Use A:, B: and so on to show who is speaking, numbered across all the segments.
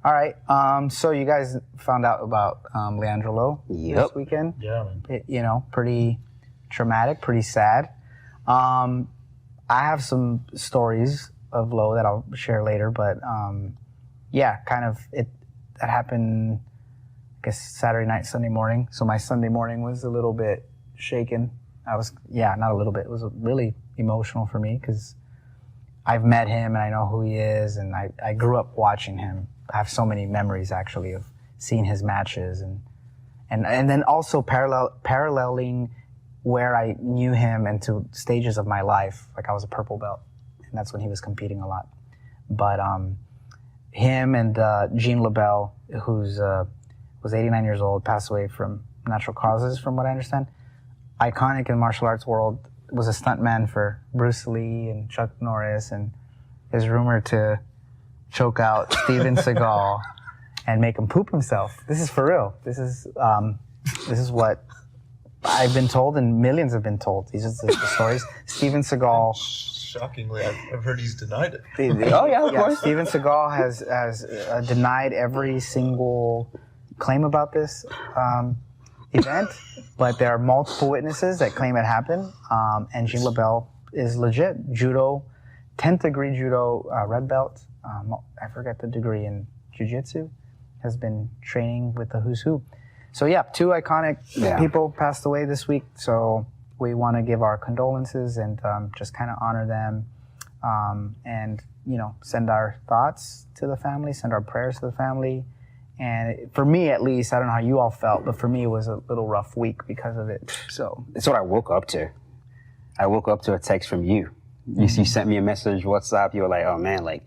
A: All right. So you guys found out about Leandra Lowe this weekend.
B: Yeah.
A: Pretty traumatic, pretty sad. I have some stories of Lowe that I'll share later, but that happened, I guess, Saturday night, Sunday morning. So my Sunday morning was a little bit shaken. Not a little bit. It was really emotional for me because I've met him and I know who he is, and I grew up watching him. I have so many memories actually of seeing his matches and then also paralleling where I knew him into stages of my life. Like I was a purple belt, and that's when he was competing a lot. But him and Jean LeBell, who's was 89 years old, passed away from natural causes, from what I understand. Iconic in the martial arts world, was a stuntman for Bruce Lee and Chuck Norris, and is rumored to choke out Steven Seagal and make him poop himself. This is for real. This is what I've been told, and millions have been told. These are the stories. Steven Seagal.
B: Shockingly, I've heard he's denied it.
A: Of course. Steven Seagal has denied every single claim about this event, but there are multiple witnesses that claim it happened. And Jean LeBell is legit. Judo, 10th degree judo red belt. I forget the degree in Jiu-jitsu. Has been training with the who's who. So yeah, two iconic people passed away this week. So we want to give our condolences and just kind of honor them, and send our thoughts to the family, send our prayers to the family. And for me, at least, I don't know how you all felt, but for me, it was a little rough week because of it. So
C: it's what I woke up to. I woke up to a text from you. You sent me a message, WhatsApp. You were like, "Oh man, like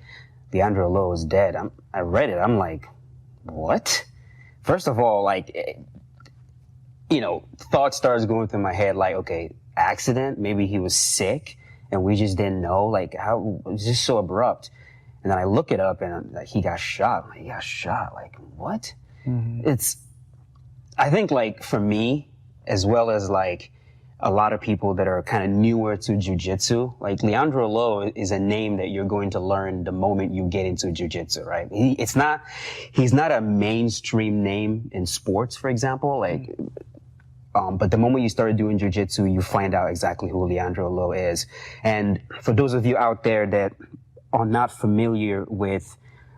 C: Leandro Lowe is dead." I read it. I'm like, what? First of all, thought starts going through my head like, okay, accident. Maybe he was sick and we just didn't know. Like, how it was just so abrupt. And then I look it up and he got shot. He got shot. Like, what? Mm-hmm. I think for me, as well as a lot of people that are kind of newer to jiu-jitsu, Leandro Lowe is a name that you're going to learn the moment you get into jiu-jitsu, right? He's not a mainstream name in sports, for example, but the moment you started doing jiu-jitsu, you find out exactly who Leandro Lowe is. And for those of you out there that are not familiar with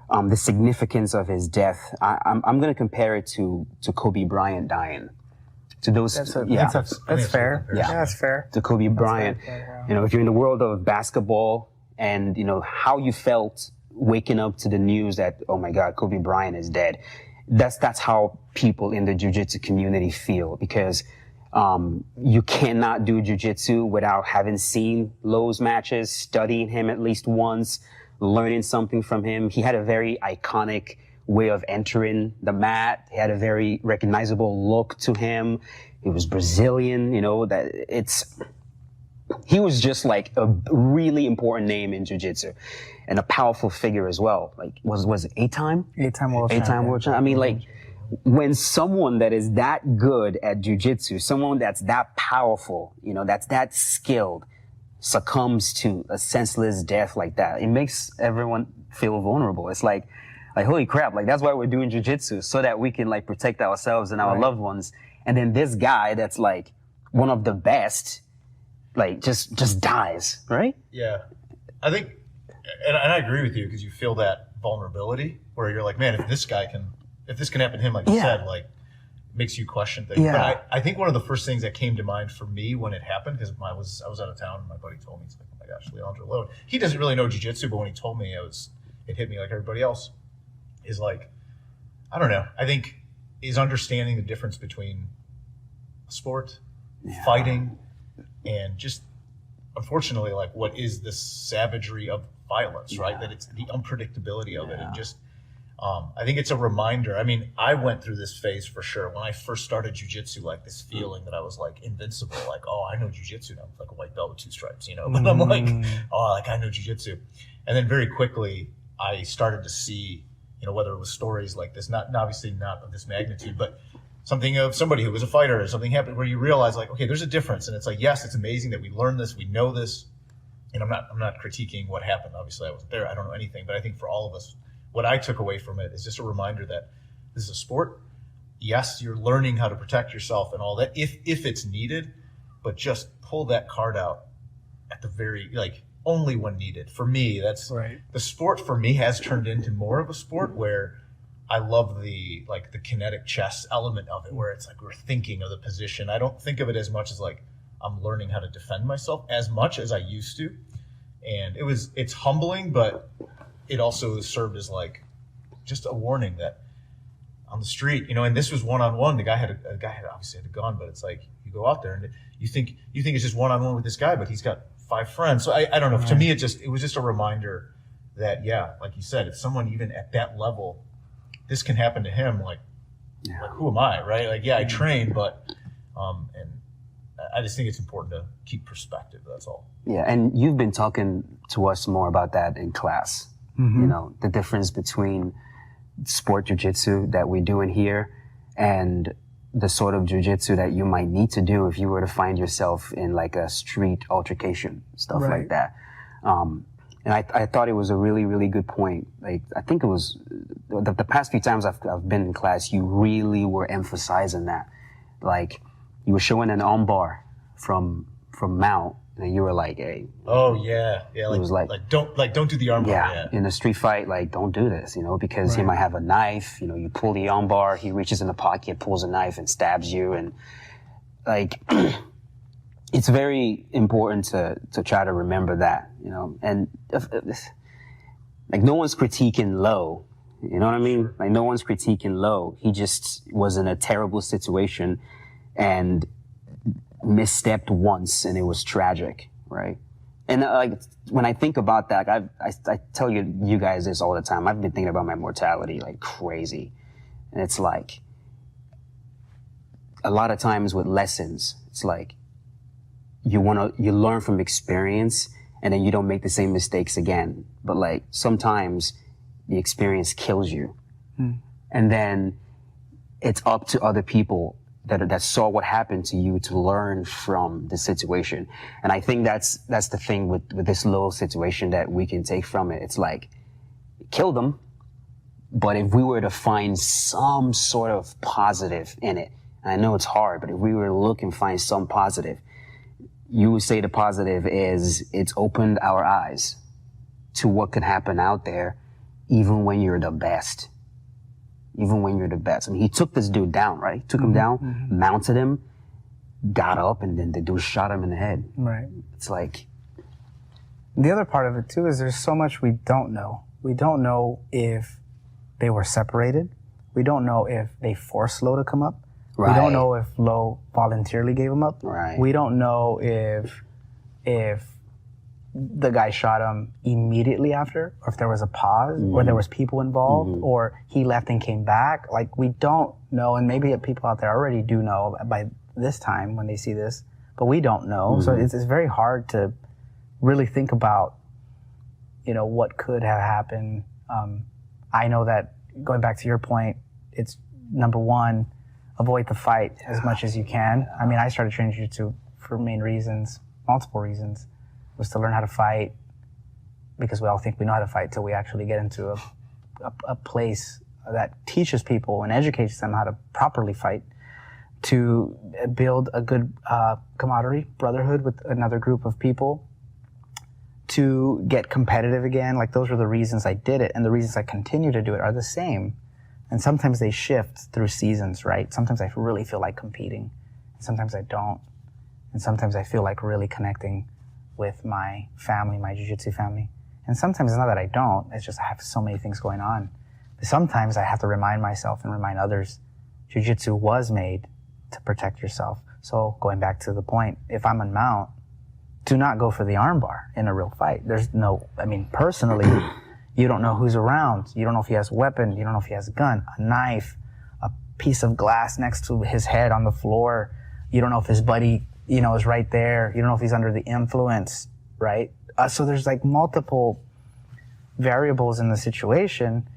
C: the significance of his death, I'm going to compare it to Kobe Bryant dying. To those,
A: that's fair. Yeah, that's fair.
C: To Kobe Bryant, if you're in the world of basketball and how you felt waking up to the news that, oh my God, Kobe Bryant is dead. That's how people in the jiu-jitsu community feel, because you cannot do jiu-jitsu without having seen Lowe's matches, studying him at least once, learning something from him. He had a very iconic way of entering the mat. He had a very recognizable look to him. He was Brazilian, he was just a really important name in jiu-jitsu and a powerful figure as well. Was it eight-time world champion? I mean, when someone that is that good at jiu-jitsu, someone that's that powerful, that's that skilled, succumbs to a senseless death like that, it makes everyone feel vulnerable. It's like, holy crap, that's why we're doing jiu-jitsu, so that we can protect ourselves and our loved ones. And then this guy that's one of the best, just dies, right?
B: Yeah. I think, and I agree with you, because you feel that vulnerability where you're like, man, if this can happen to him, you said, it makes you question things.
A: Yeah.
B: But I think one of the first things that came to mind for me when it happened, because I was out of town and my buddy told me, he's like, oh my gosh, Leandro Lowe. He doesn't really know jiu-jitsu, but when he told me, it hit me like everybody else. Is I don't know. I think is understanding the difference between sport, fighting, and just, unfortunately, what is the savagery of violence, right? That it's the unpredictability of it. And just, I think it's a reminder. I mean, I went through this phase for sure. When I first started jiu-jitsu, this feeling that I was invincible, oh, I know jiu-jitsu now. It's a white belt with 2 stripes, But I'm I know jiu-jitsu. And then very quickly, I started to see, whether it was stories like this, obviously not of this magnitude, but something of somebody who was a fighter or something happened where you realize okay, there's a difference. And it's yes, it's amazing that we learned this, we know this. And I'm not critiquing what happened. Obviously I wasn't there. I don't know anything, but I think for all of us, what I took away from it is just a reminder that this is a sport. Yes, you're learning how to protect yourself and all that if it's needed, but just pull that card out at the very, like, only when needed. For me, that's
A: Right.
B: the sport for me has turned into more of a sport where I love the kinetic chess element of it, where it's like we're thinking of the position. I don't think of it as much as like I'm learning how to defend myself as much as I used to. And it's humbling, but it also served as like just a warning that on the street, and this was one-on-one. The guy had obviously had a gun, but it's like you go out there and you think it's just one-on-one with this guy, but he's got 5 friends. So I don't know. To me, it was just a reminder that, yeah, like you said, if someone even at that level, this can happen to him. Like who am I, right? Like, yeah, I train, but and I just think it's important to keep perspective. That's all.
C: Yeah, and you've been talking to us more about that in class.
A: Mm-hmm.
C: The difference between sport jiu-jitsu that we're doing here and the sort of jiu-jitsu that you might need to do if you were to find yourself in like a street altercation, stuff
A: Right.
C: like that. And I thought it was a really, really good point. Like, I think it was the past few times I've been in class, you really were emphasizing that. Like, you were showing an arm bar from mount, and you were like, hey.
B: Oh yeah. Like,
C: it was like
B: don't do the arm bar.
C: Yeah, in a street fight, like, don't do this, because he
A: Right.
C: might have a knife, you pull the arm bar, he reaches in the pocket, pulls a knife and stabs you. And like, it's very important to try to remember that, and like no one's critiquing Lowe, you know what I mean? Like no one's critiquing Lowe. He just was in a terrible situation and misstepped once and it was tragic, right? And like when I think about that, I tell you guys this all the time. I've been thinking about my mortality like crazy, and it's like a lot of times with lessons, it's like you learn from experience, and then you don't make the same mistakes again. But like sometimes the experience kills you, and then it's up to other people that saw what happened to you to learn from the situation. And I think that's the thing with this little situation that we can take from it. It's like, kill them, but if we were to find some sort of positive in it, and I know it's hard, but if we were to look and find some positive, you would say the positive is it's opened our eyes to what could happen out there, even when you're the best. Even when you're the best. I mean, he took this dude down, right? He took him down, mounted him, got up, and then the dude shot him in the head.
A: Right.
C: It's like...
A: The other part of it, too, is there's so much we don't know. We don't know if they were separated. We don't know if they forced Lowe to come up.
C: Right.
A: We don't know if Lowe voluntarily gave him up.
C: Right.
A: We don't know if the guy shot him immediately after, or if there was a pause, or there was people involved, or he left and came back. Like, we don't know, and maybe people out there already do know by this time when they see this, but we don't know. So it's very hard to really think about, what could have happened. I know that, going back to your point, it's number one, avoid the fight as much as you can. I mean, I started training jiu-jitsu for main reasons, multiple reasons. Was to learn how to fight, because we all think we know how to fight till we actually get into a place that teaches people and educates them how to properly fight, to build a good camaraderie, brotherhood with another group of people, to get competitive again. Like, those are the reasons I did it, and the reasons I continue to do it are the same. And sometimes they shift through seasons, right? Sometimes I really feel like competing, sometimes I don't, and sometimes I feel like really connecting with my family, my jiu-jitsu family. And sometimes it's not that I don't, it's just I have so many things going on. But sometimes I have to remind myself and remind others, jiu-jitsu was made to protect yourself. So going back to the point, if I'm on mount, do not go for the armbar in a real fight. Personally, you don't know who's around. You don't know if he has a weapon. You don't know if he has a gun, a knife, a piece of glass next to his head on the floor. You don't know if his buddy is right there. You don't know if he's under the influence, right? So there's like multiple variables in the situation,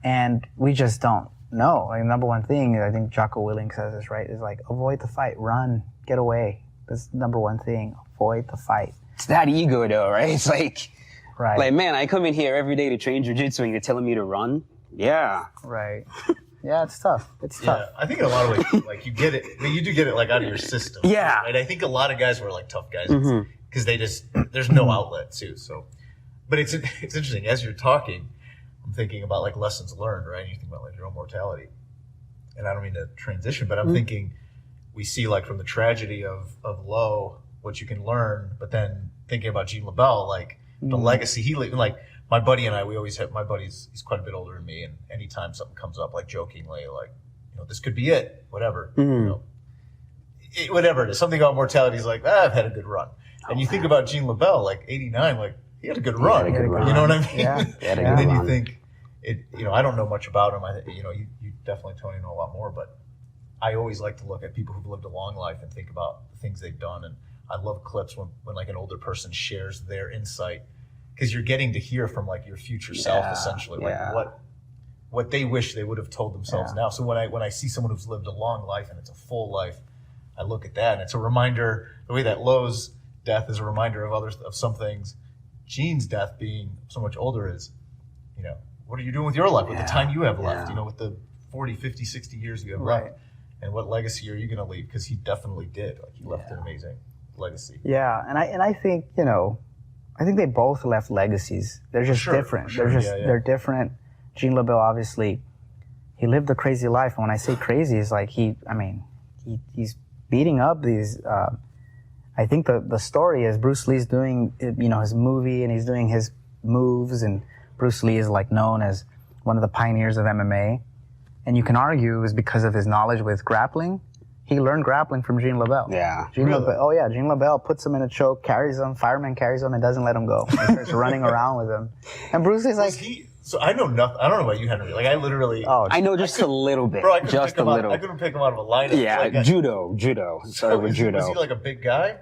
A: and we just don't know. Like, number one thing, I think Jocko Willink says this, right, is like, avoid the fight, run, get away. That's number one thing, avoid the fight.
C: It's that ego though, right? It's like,
A: Right.
C: Like, man, I come in here every day to train jiu-jitsu and you're telling me to run? Yeah.
A: Right. Yeah, it's tough. It's
B: Yeah,
A: tough.
B: I think in a lot of ways, like you get it, but you do get it like out of your system.
C: Yeah.
B: Right? I think a lot of guys were like tough guys because they just there's no outlet too. So, but it's interesting as you're talking. I'm thinking about like lessons learned, right? You think about like your own mortality, and I don't mean to transition, but I'm thinking we see like from the tragedy of Lowe what you can learn, but then thinking about Gene LeBell, like the legacy he like. My buddy and I, we always have, my buddy's, he's quite a bit older than me. And anytime something comes up, like jokingly, like, you know, this could be it, whatever, you know, whatever it is, something about mortality is like, I've had a good run. And you think about Gene LeBell, like 89, like he had a good run.
C: He had a good run.
B: You know what I mean?
A: Yeah.
B: And then you think you know, I don't know much about him. You know, you definitely, Tony, know a lot more, but I always like to look at people who've lived a long life and think about the things they've done. And I love clips when like an older person shares their insight, because you're getting to hear from like your future self, essentially, like what they wish they would have told themselves now. So when I see someone who's lived a long life and it's a full life, I look at that and it's a reminder. The way that Lowe's death is a reminder of some things. Gene's death being so much older is, you know, what are you doing with your life with the time you have left? You know, with the 40, 50, 60 years you have left, and what legacy are you going to leave? Because he definitely did. Like he left an amazing legacy.
A: Yeah, and I think, you know, I think they both left legacies. They're just different.
B: Sure.
A: They're different. Gene LeBell, obviously, he lived a crazy life. And when I say crazy, it's like he's beating up these. I think the story is Bruce Lee's doing, you know, his movie and he's doing his moves, and Bruce Lee is like known as one of the pioneers of MMA. And you can argue it was because of his knowledge with grappling. He learned grappling from Gene LeBell.
C: Yeah.
A: Gene LeBell, Gene LeBell puts him in a choke, carries him, fireman carries him, and doesn't let him go. He starts running around with him. And Bruce Lee's like...
B: So I know nothing. I don't know about you, Henry. Like I literally...
C: I know just a little bit.
B: Bro, I couldn't
C: just a little.
B: I couldn't pick him out of a lineup.
C: Yeah,
B: like
C: judo. Started with judo.
B: Was he like a big guy?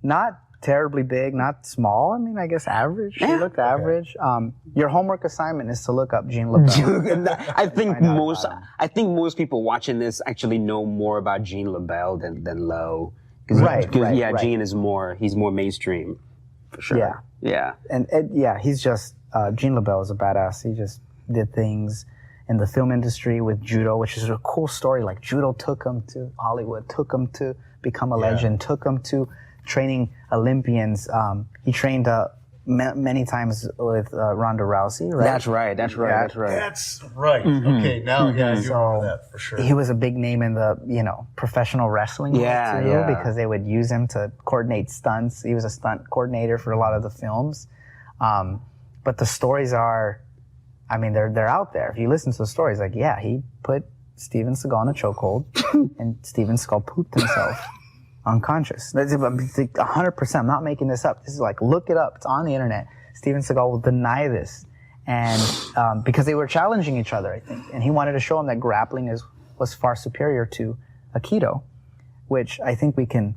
A: Not terribly big, not small. I mean, I guess average. He looked average. Your homework assignment is to look up Gene LeBell.
C: I think most people watching this actually know more about Gene LeBell than Lowe.
A: Right.
C: Gene is he's more mainstream, for sure. Yeah.
A: And he's just, Gene LeBell is a badass. He just did things in the film industry with judo, which is a cool story. Like judo took him to Hollywood, took him to become a legend, took him to training Olympians. He trained many times with Ronda Rousey, right?
C: That's right.
B: That's right. Okay, now I do remember that for sure.
A: He was a big name in the, you know, professional wrestling too, because they would use him to coordinate stunts. He was a stunt coordinator for a lot of the films. But the stories are, I mean, they're out there. If you listen to the stories, like, he put Steven Seagal in a chokehold and Steven Seagal pooped himself. Unconscious. That's 100%. I'm not making this up. This is like, look it up. It's on the internet. Steven Seagal will deny this. And because they were challenging each other, I think. And he wanted to show him that grappling was far superior to Aikido, which I think we can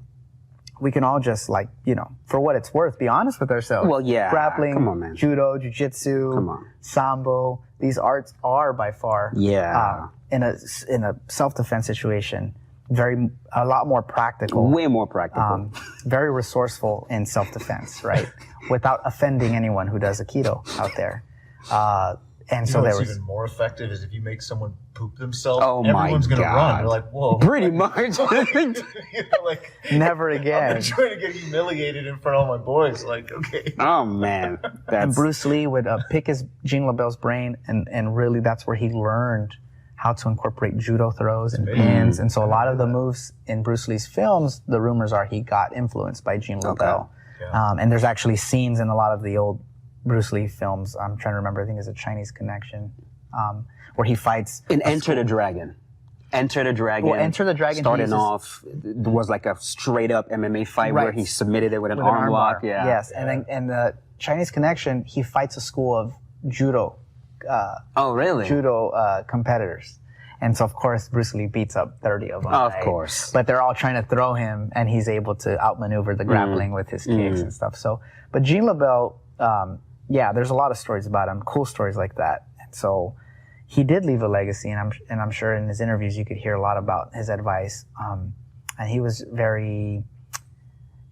A: all just, like, you know, for what it's worth, be honest with ourselves.
C: Well, yeah.
A: Grappling,
C: come on, man.
A: judo, jiu-jitsu, sambo, these arts are by far in a self-defense situation a lot more practical.
C: Way more practical.
A: Very resourceful in self-defense, right? Without offending anyone who does Aikido out there. And so there was
B: even more effective is if you make someone poop themselves.
C: Oh
B: everyone's
C: my
B: gonna
C: God.
B: run. They're like, whoa.
C: Pretty much.
B: You know, like,
A: never
B: I'm
A: again.
B: not trying to get humiliated in front of all my boys. Like, okay.
C: Oh man.
A: And Bruce Lee would pick Gene LeBell's brain, and really that's where he learned how to incorporate judo throws and pins. And so a lot of the moves in Bruce Lee's films, the rumors are he got influenced by Gene LeBell. And there's actually scenes in a lot of the old Bruce Lee films. I'm trying to remember, I think it's a Chinese Connection, where he fights.
C: In Enter the Dragon. Enter the Dragon.
A: Well, Enter the Dragon.
C: Starting off, there was like a straight up MMA fight where he submitted it with an arm lock.
A: Yeah. Yes, and the Chinese Connection, he fights a school of judo.
C: Oh, really?
A: Judo competitors. And so, of course, Bruce Lee beats up 30 of them.
C: Of course.
A: But they're all trying to throw him, and he's able to outmaneuver the grappling with his kicks and stuff. So, but Gene LeBell, there's a lot of stories about him, cool stories like that. And so he did leave a legacy, and I'm sure in his interviews you could hear a lot about his advice. And he was very,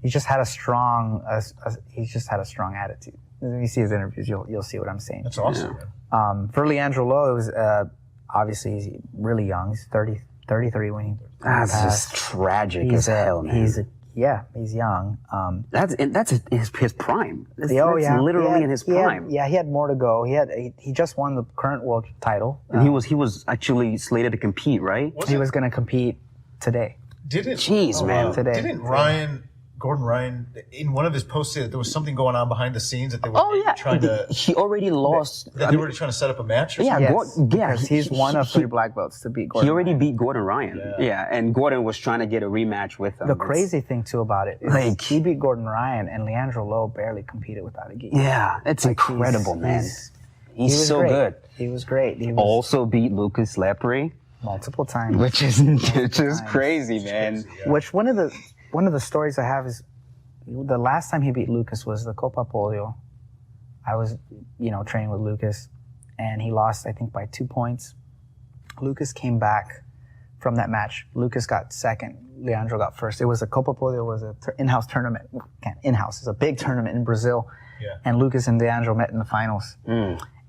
A: he just had a strong attitude. When you see his interviews, you'll see what I'm saying.
B: That's awesome, man.
A: For Leandro Lowe, it was obviously he's really young. He's 33 when he
C: That's
A: passed.
C: just tragic as hell, man.
A: He's young.
C: That's his prime. That's
A: Yeah,
C: literally in his prime.
A: He had more to go. He just won the current world title.
C: And he was actually slated to compete, right?
A: He was going to compete today.
C: Jeez, man.
A: Today.
B: Didn't Gordon Ryan, in one of his posts, say that there was something going on behind the scenes that they were trying to.
C: He already lost.
B: That they were trying to set up a match. Or
C: Yeah,
B: something?
A: Because he's one of 3 black belts to beat Gordon.
C: He already
A: Ryan.
C: beat Gordon Ryan. Yeah, and Gordon was trying to get a rematch with him.
A: The crazy thing too about it is
C: Like-
A: he beat Gordon Ryan, and Leandro Lowe barely competed without a gi.
C: Yeah, it's incredible, man.
A: He
C: He's
A: was
C: so
A: great.
C: good.
A: He was great. He was
C: Also beat Lucas Lepre,
A: multiple times.
C: which is crazy, man.
A: Which one of the stories I have is the last time he beat Lucas was the Copa Polio. I was, training with Lucas, and he lost, I think, by 2 points. Lucas came back from that match. Lucas got second. Leandro got first. It was a Copa Polio was an in-house tournament. In-house. It's a big tournament in Brazil.
B: Yeah.
A: And Lucas and Leandro met in the finals.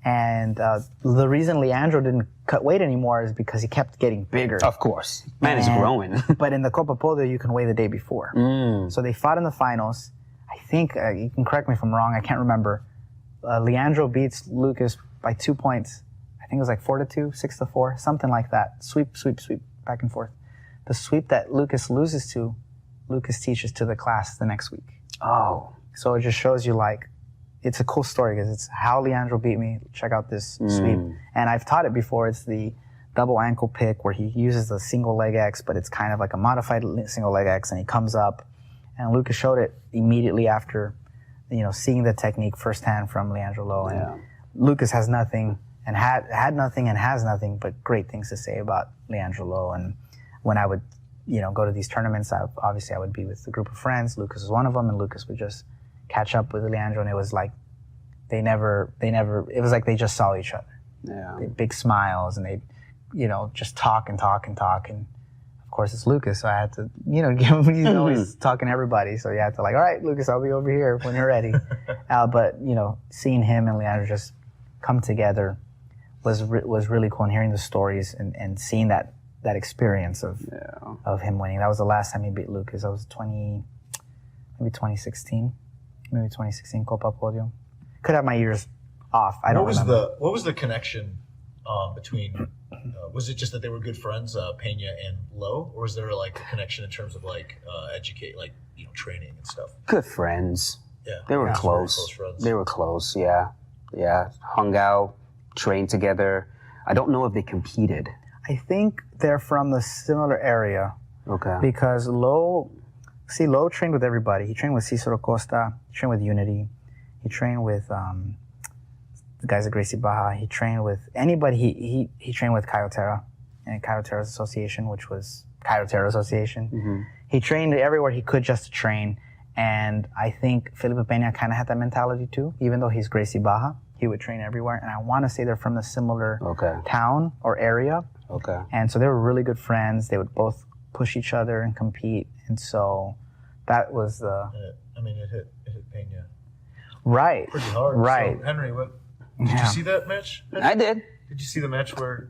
A: And the reason Leandro didn't cut weight anymore is because he kept getting bigger.
C: Of course. Man is
A: And-
C: growing.
A: But in the Copa Polio, you can weigh the day before. So they fought in the finals. I think, you can correct me if I'm wrong, I can't remember. Leandro beats Lucas by 2 points. I think it was like 4-2, 6-4, something like that. Sweep, back and forth. The sweep that Lucas loses to, Lucas teaches to the class the next week.
C: Oh.
A: So it just shows you it's a cool story because it's how Leandro beat me. Check out this sweep. And I've taught it before. It's the double ankle pick where he uses the single leg X, but it's kind of like a modified single leg X, and he comes up. And Lucas showed it immediately after, seeing the technique firsthand from Leandro Lowe. And Lucas has nothing and had nothing and has nothing but great things to say about Leandro Lowe. And when I would, go to these tournaments, I would be with a group of friends. Lucas was one of them, and Lucas would just catch up with Leandro, and it was like it was like they just saw each other.
C: Yeah.
A: They had big smiles, and they, just talk. And of course it's Lucas, so I had to, give him, he's always talking to everybody. So you had to all right, Lucas, I'll be over here when you're ready. But, seeing him and Leandro just come together was really cool, and hearing the stories and seeing that experience of him winning. That was the last time he beat Lucas. That was 2016 Copa Polio. Could have my years off. I don't remember.
B: What was the connection between? Was it just that they were good friends, Pena and Lowe, or was there a connection in terms of training and stuff?
C: Good friends.
B: Yeah,
C: They were close.
B: Close friends.
C: They were close, yeah. Hung out, trained together. I don't know if they competed.
A: I think they're from the similar area.
C: Okay.
A: Because Lowe trained with everybody. He trained with Cicero Costa. He trained with Unity. He trained with the guys at Gracie Baja. He trained with anybody. He trained with Caio Terra and Caio Terra's association, which was Caio Terra Association. He trained everywhere he could just to train. And I think Felipe Pena kind of had that mentality too. Even though he's Gracie Baja, he would train everywhere. And I want to say they're from a similar town or area.
C: Okay.
A: And so they were really good friends. They would both push each other and compete. And so that was the...
B: It hit Pena.
A: Right.
B: Pretty hard.
A: Right.
B: So, Henry, did you see that match?
C: I did.
B: Did you see the match where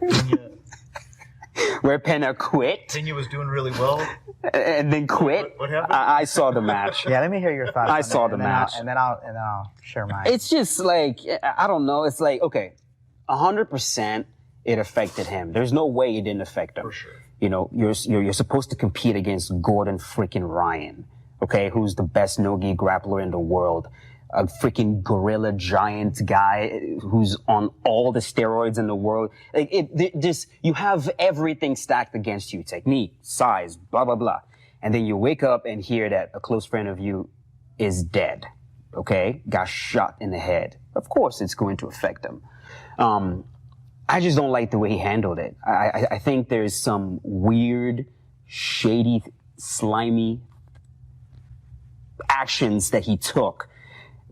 B: Pena,
C: Where Pena quit
B: Pena was doing really well?
C: and then quit.
B: What happened?
C: I saw the match.
A: Yeah, let me hear your thoughts.
C: I
A: on
C: saw
A: that,
C: the
A: and then
C: match.
A: and then I'll share mine.
C: It's just I don't know. It's 100% it affected him. There's no way it didn't affect him.
B: For sure.
C: You're supposed to compete against Gordon freaking Ryan, okay, who's the best no-gi grappler in the world. A freaking gorilla giant guy who's on all the steroids in the world. You have everything stacked against you. Technique, size, blah, blah, blah. And then you wake up and hear that a close friend of you is dead, okay? Got shot in the head. Of course it's going to affect him. I just don't like the way he handled it. I think there's some weird, shady, slimy actions that he took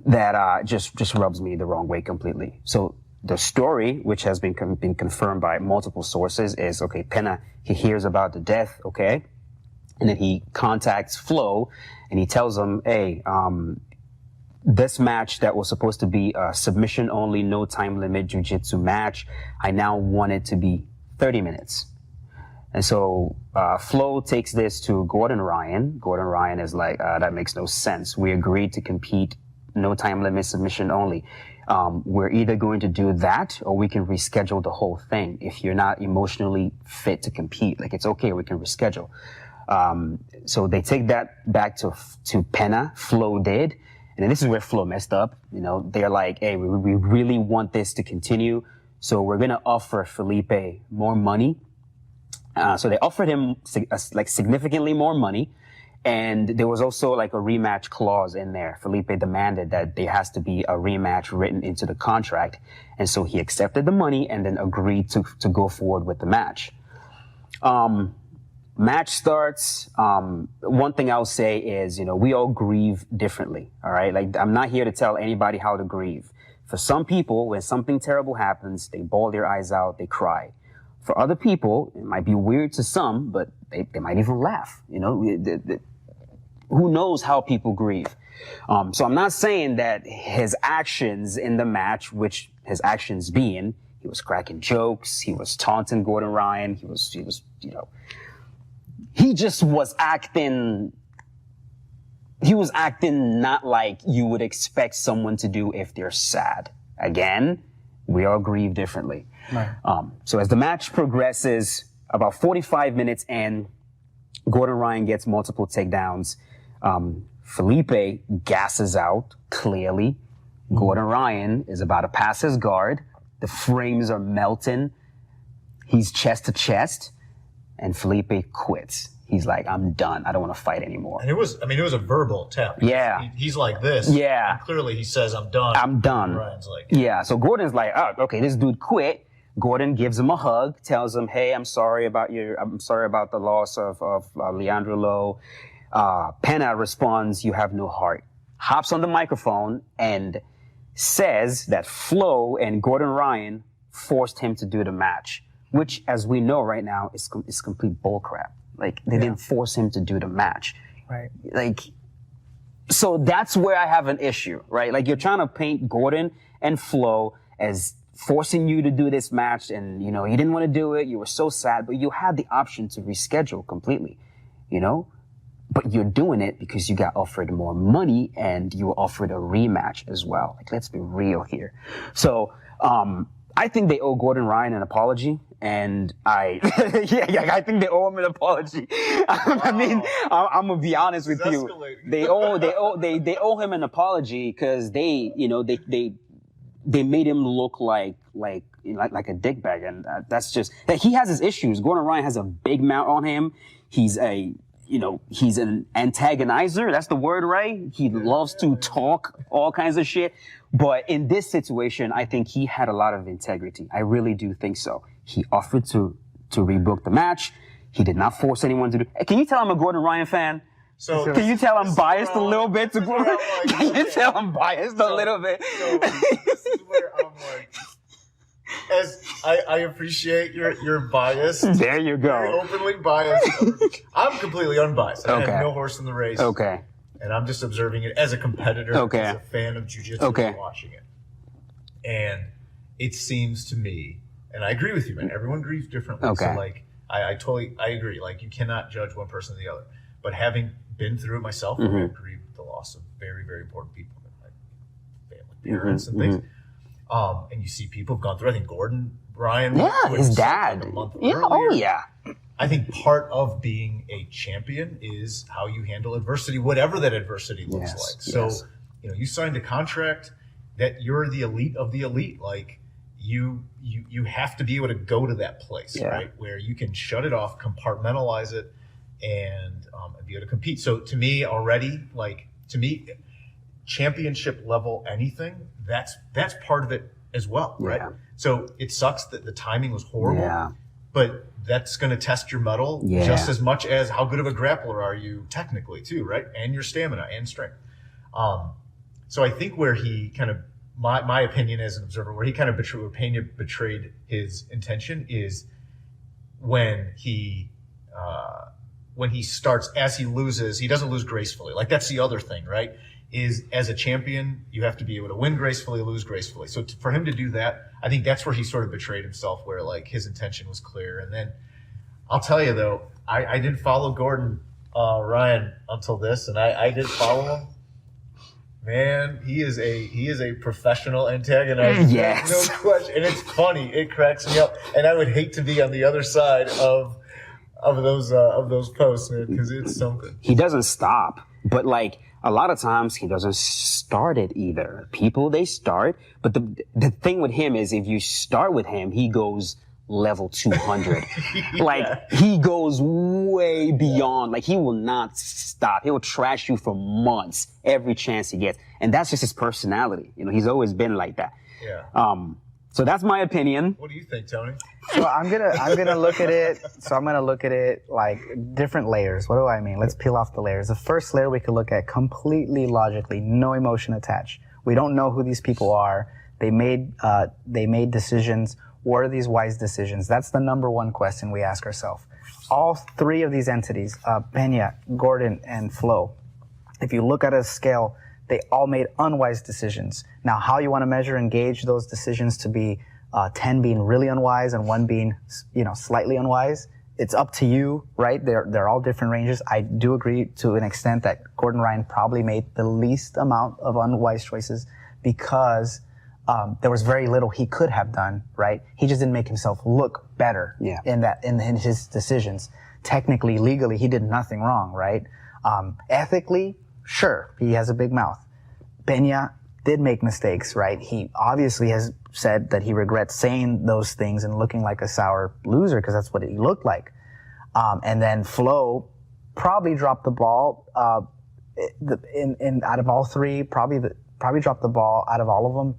C: that just rubs me the wrong way completely. So the story, which has been confirmed by multiple sources, is Pena, he hears about the death, okay? And then he contacts Flo and he tells him, hey, this match that was supposed to be a submission only, no time limit jiu-jitsu match, I now want it to be 30 minutes. And so Flo takes this to Gordon Ryan. Gordon Ryan is like, that makes no sense. We agreed to compete, no time limit, submission only. We're either going to do that or we can reschedule the whole thing. If you're not emotionally fit to compete, like, it's okay, we can reschedule. So they take that back to Pena. Flo did. And then this is where Flo messed up. You know, they're like, hey, we really want this to continue. So we're going to offer Felipe more money. So they offered him like significantly more money. And there was also like a rematch clause in there. Felipe demanded that there has to be a rematch written into the contract. And so he accepted the money and then agreed to go forward with the match. Match starts. One thing I'll say is, you know, we all grieve differently. All right. Like, I'm not here to tell anybody how to grieve. For some people, when something terrible happens, they bawl their eyes out, they cry. For other people, it might be weird to some, but they might even laugh. You know, who knows how people grieve? So I'm not saying that his actions in the match, which his actions being, he was cracking jokes, he was taunting Gordon Ryan, he was, you know, he just was acting not like you would expect someone to do if they're sad. Again, we all grieve differently. Right. So as the match progresses, about 45 minutes in, Gordon Ryan gets multiple takedowns. Felipe gasses out, clearly. Gordon Ryan is about to pass his guard. The frames are melting. He's chest to chest. And Felipe quits. He's like, I'm done. I don't want to fight anymore.
B: And it was a verbal tap.
C: Yeah.
B: He's like this.
C: Yeah.
B: And clearly he says, I'm done.
C: I'm done.
B: And Ryan's like,
C: yeah. So Gordon's like, oh, okay, this dude quit. Gordon gives him a hug, tells him, hey, I'm sorry about the loss of Leandra Lowe. Pena responds, you have no heart. Hops on the microphone and says that Flo and Gordon Ryan forced him to do the match, which, as we know right now, is complete bullcrap. Like, they didn't force him to do the match.
A: Right.
C: Like, so that's where I have an issue, right? Like, you're trying to paint Gordon and Flo as forcing you to do this match, and, you know, you didn't want to do it, you were so sad, but you had the option to reschedule completely, you know? But you're doing it because you got offered more money and you were offered a rematch as well. Like, let's be real here. So, I think they owe Gordon Ryan an apology, and I think they owe him an apology. I mean, I'm gonna be honest with you. They owe him an apology because they made him look like a dickbag, and that's just that he has his issues. Gordon Ryan has a big mouth on him. He's an antagonizer. That's the word, right? He loves to talk all kinds of shit. But in this situation, I think he had a lot of integrity. I really do think so. He offered to rebook the match. He did not force anyone to do. Can you tell I'm a Gordon Ryan fan?
B: So
C: can you tell I'm biased a little bit to Gordon? Can you tell I'm biased a little bit?
B: So this is where I'm like, as I appreciate your bias.
C: There you go.
B: Very openly biased. I'm completely unbiased. I have no horse in the race.
C: Okay.
B: And I'm just observing it as a competitor, as a fan of jiu-jitsu, watching it. And it seems to me, and I agree with you, man, everyone grieves differently.
C: Okay.
B: So, like, I agree. Like, you cannot judge one person or the other. But having been through it myself, I grieved the loss of very, very important people, like family, parents, and things. And you see people have gone through. I think Gordon Ryan,
C: his dad,
B: like a month
C: yeah,
B: earlier.
C: oh yeah.
B: I think part of being a champion is how you handle adversity, whatever that adversity looks like. So, you signed a contract that you're the elite of the elite. Like, you have to be able to go to that place, right, where you can shut it off, compartmentalize it, and be able to compete. So to me, championship level anything, that's part of it as well, right? So it sucks that the timing was horrible, but that's going to test your mettle just as much as how good of a grappler are you technically too, right? And your stamina and strength. So I think where he kind of, my opinion as an observer, where he kind of betrayed his intention is when he when he starts, as he loses, he doesn't lose gracefully. Like, that's the other thing, right? Is as a champion, you have to be able to win gracefully, lose gracefully. So for him to do that, I think that's where he sort of betrayed himself, where like his intention was clear. And then I'll tell you though, I didn't follow Gordon Ryan until this, and I did follow him. Man, he is a professional antagonizer.
C: Yes.
B: No question. And it's funny. It cracks me up. And I would hate to be on the other side of those posts, man, because it's something.
C: He doesn't stop, but like a lot of times he doesn't start it either. People, they start, but the thing with him is if you start with him, he goes level 200.
B: Yeah.
C: Like he goes way beyond. Like he will not stop. He will trash you for months every chance he gets, and that's just his personality. You know, he's always been like that.
B: Yeah.
C: So that's my opinion.
B: What do you think, Tony?
A: So I'm gonna look at it. So I'm gonna look at it like different layers. What do I mean? Let's peel off the layers. The first layer we could look at completely logically, no emotion attached. We don't know who these people are. They made decisions. What are these wise decisions? That's the number one question we ask ourselves. All three of these entities, Pena, Gordon, and Flo, if you look at a scale, they all made unwise decisions. Now, how you want to measure and gauge those decisions to be 10 being really unwise and 1 being, slightly unwise, it's up to you, right? They're all different ranges. I do agree to an extent that Gordon Ryan probably made the least amount of unwise choices because there was very little he could have done, right? He just didn't make himself look better in his decisions. Technically, legally, he did nothing wrong, right? Ethically, sure, he has a big mouth. Pena did make mistakes, right? He obviously has said that he regrets saying those things and looking like a sour loser because that's what he looked like. And then Flo probably dropped the ball. Out of all three, probably dropped the ball out of all of them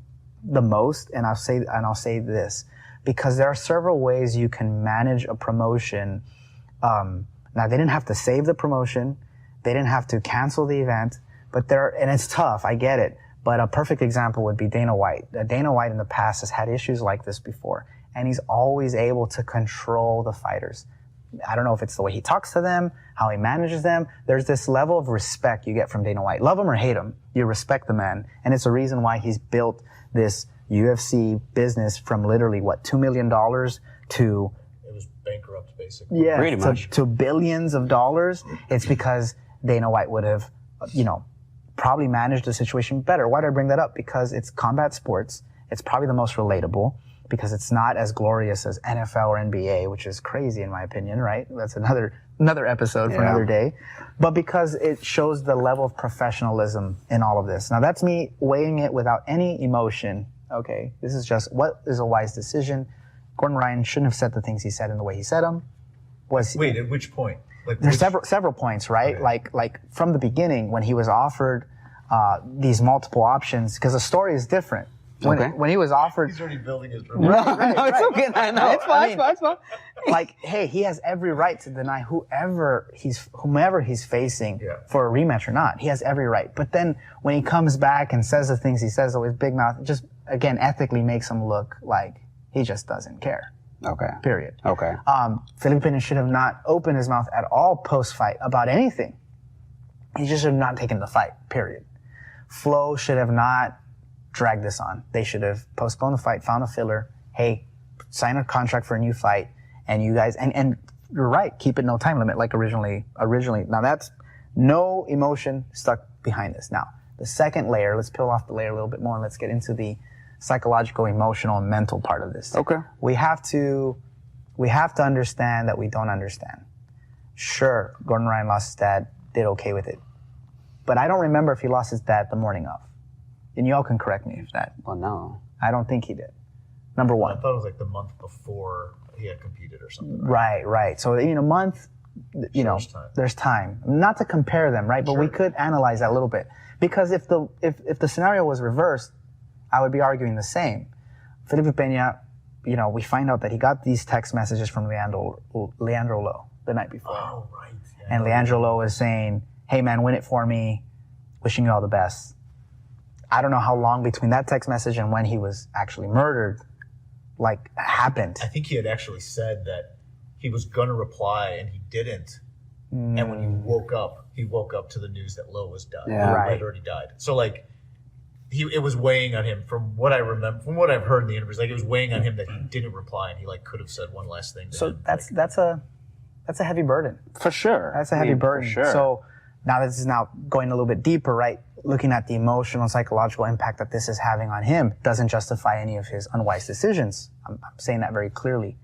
A: the most. And I'll say this because there are several ways you can manage a promotion. Now they didn't have to save the promotion. They didn't have to cancel the event, and it's tough, I get it. But a perfect example would be Dana White. Dana White in the past has had issues like this before, and he's always able to control the fighters. I don't know if it's the way he talks to them, how he manages them. There's this level of respect you get from Dana White. Love him or hate him, you respect the man, and it's a reason why he's built this UFC business from literally, $2 million to...
B: It was bankrupt, basically.
A: Yeah,
C: pretty much.
A: To billions of dollars. It's because Dana White would have, probably managed the situation better. Why do I bring that up? Because it's combat sports. It's probably the most relatable because it's not as glorious as NFL or NBA, which is crazy in my opinion, right? That's another episode for another day. But because it shows the level of professionalism in all of this. Now that's me weighing it without any emotion. Okay, this is just what is a wise decision. Gordon Ryan shouldn't have said the things he said in the way he said them.
B: Wait, at which point?
A: There's several points, right? Okay. Like from the beginning when he was offered these multiple options, because the story is different. When he was offered,
B: he's already building his.
C: Right. It's okay. No, it's fine. It's fine.
A: Like, hey, he has every right to deny whomever he's facing for a rematch or not. He has every right. But then when he comes back and says the things he says with big mouth, just again ethically makes him look like he just doesn't care.
C: Okay.
A: Period.
C: Okay.
A: Felipe Pena should have not opened his mouth at all post-fight about anything. He just should have not taken the fight. Period. Flo should have not dragged this on. They should have postponed the fight, found a filler. Hey, sign a contract for a new fight, and you guys and you're right. Keep it no time limit like originally. Now that's no emotion stuck behind this. Now the second layer. Let's peel off the layer a little bit more and let's get into the psychological, emotional, and mental part of this.
C: Okay.
A: We have to understand that we don't understand. Sure, Gordon Ryan lost his dad, did okay with it. But I don't remember if he lost his dad the morning of. And y'all can correct me if that.
C: Well, no.
A: I don't think he did. Number one.
B: I thought it was like the month before he had competed or something.
A: Right. So, month, there's time. Not to compare them, right? But we could analyze that a little bit. Because if the scenario was reversed, I would be arguing the same. Felipe Pena, we find out that he got these text messages from Leandro Lowe the night before.
B: Oh, right. Yeah.
A: And Leandro Lowe is saying, hey man, win it for me. Wishing you all the best. I don't know how long between that text message and when he was actually murdered, happened.
B: I think he had actually said that he was going to reply and he didn't And when he woke up to the news that Lowe was died.
C: Yeah.
B: Right. Had already died. So like, it was weighing on him from what I remember, from what I've heard in the interviews. Like it was weighing on him that he didn't reply, and he like could have said one last thing. To
A: So
B: him.
A: that's a heavy burden.
C: For sure.
A: That's a heavy burden.
C: For sure.
A: So now this is now going a little bit deeper, right? Looking at the emotional and psychological impact that this is having on him doesn't justify any of his unwise decisions. I'm saying that very clearly.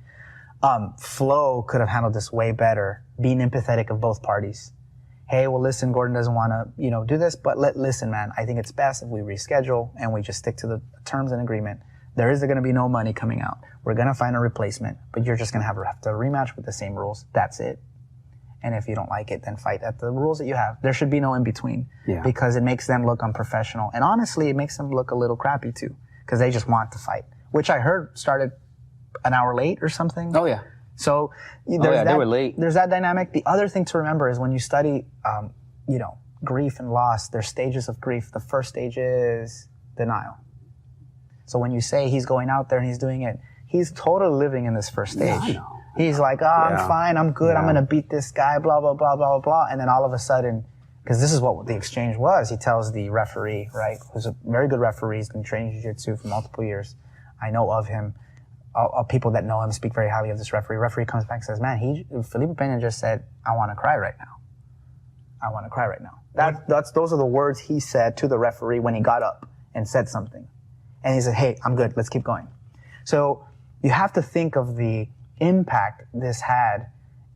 A: Flo could have handled this way better, being empathetic of both parties. Hey, well, listen, Gordon doesn't want to, do this, but listen, man, I think it's best if we reschedule and we just stick to the terms and agreement. There is going to be no money coming out. We're going to find a replacement, but you're just going to have to rematch with the same rules. That's it. And if you don't like it, then fight at the rules that you have. There should be no in between because it makes them look unprofessional. And honestly, it makes them look a little crappy too because they just want to fight, which I heard started an hour late or something.
C: Oh, yeah.
A: So
C: they were late.
A: There's that dynamic. The other thing to remember is when you study, grief and loss, there's stages of grief. The first stage is denial. So when you say he's going out there and he's doing it, he's totally living in this first stage.
C: I know.
A: He's like, I'm fine, I'm good, I'm going to beat this guy, blah, blah, blah, blah, blah. And then all of a sudden, because this is what the exchange was, he tells the referee, right, who's a very good referee, he's been training jiu-jitsu for multiple years. I know of him. People that know him speak very highly of this referee. Referee comes back and says, man, Felipe Pena just said, I want to cry right now. I want to cry right now. Those are the words he said to the referee when he got up and said something. And he said, hey, I'm good, let's keep going. So you have to think of the impact this had.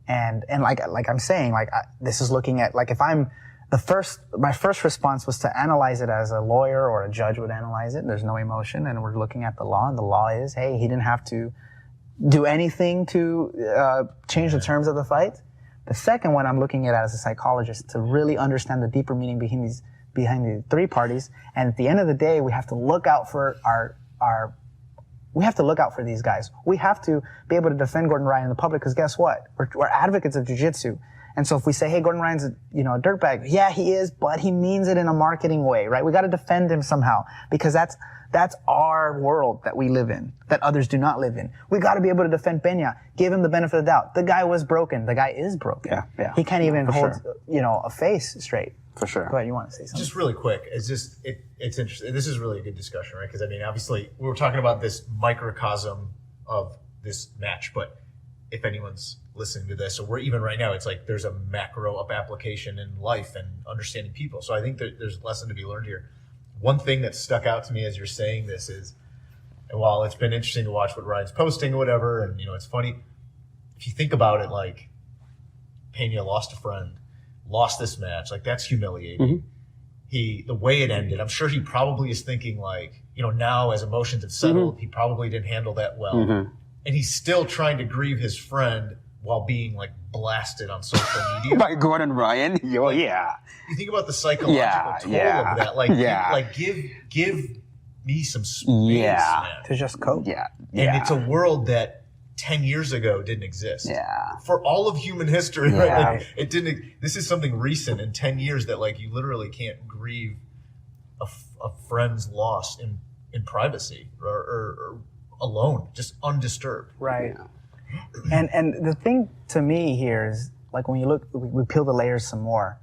A: And like I'm saying, this is looking at, like if I'm, my first response was to analyze it as a lawyer or a judge would analyze it. There's no emotion, and we're looking at the law, and the law is, hey, he didn't have to do anything to change the terms of the fight. The second one, I'm looking at it as a psychologist to really understand the deeper meaning behind the three parties. And at the end of the day, we have to look out for we have to look out for these guys. We have to be able to defend Gordon Ryan in the public because guess what? We're advocates of jiu-jitsu. And so if we say, hey, Gordon Ryan's a dirtbag, yeah, he is, but he means it in a marketing way, right? We got to defend him somehow because that's our world that we live in, that others do not live in. We got to be able to defend Pena, give him the benefit of the doubt. The guy was broken. The guy is broken.
C: Yeah.
A: He can't even hold, a face straight.
C: For sure.
A: Go ahead, you want to say something?
B: Just really quick, it's interesting. This is really a good discussion, right? Because obviously, we were talking about this microcosm of this match, but if anyone's listening to this, or even right now, it's like there's a macro up application in life and understanding people. So I think there's a lesson to be learned here. One thing that stuck out to me as you're saying this is, and while it's been interesting to watch what Ryan's posting or whatever, and it's funny, if you think about it, like Pena lost a friend, lost this match, like that's humiliating. Mm-hmm. The way it ended, I'm sure he probably is thinking like, now as emotions have settled, he probably didn't handle that well. Mm-hmm. And he's still trying to grieve his friend while being like blasted on social media
C: by Gordon Ryan. Yeah.
B: You think about the psychological toll of that. Like, give me some space, man.
A: To just cope.
C: Yeah.
B: And it's a world that 10 years ago didn't exist.
C: Yeah.
B: For all of human history, right? Like, it didn't. This is something recent in 10 years that like you literally can't grieve a friend's loss in privacy or alone, just undisturbed.
A: Right. Yeah. And the thing to me here is, like, when you look, we peel the layers some more.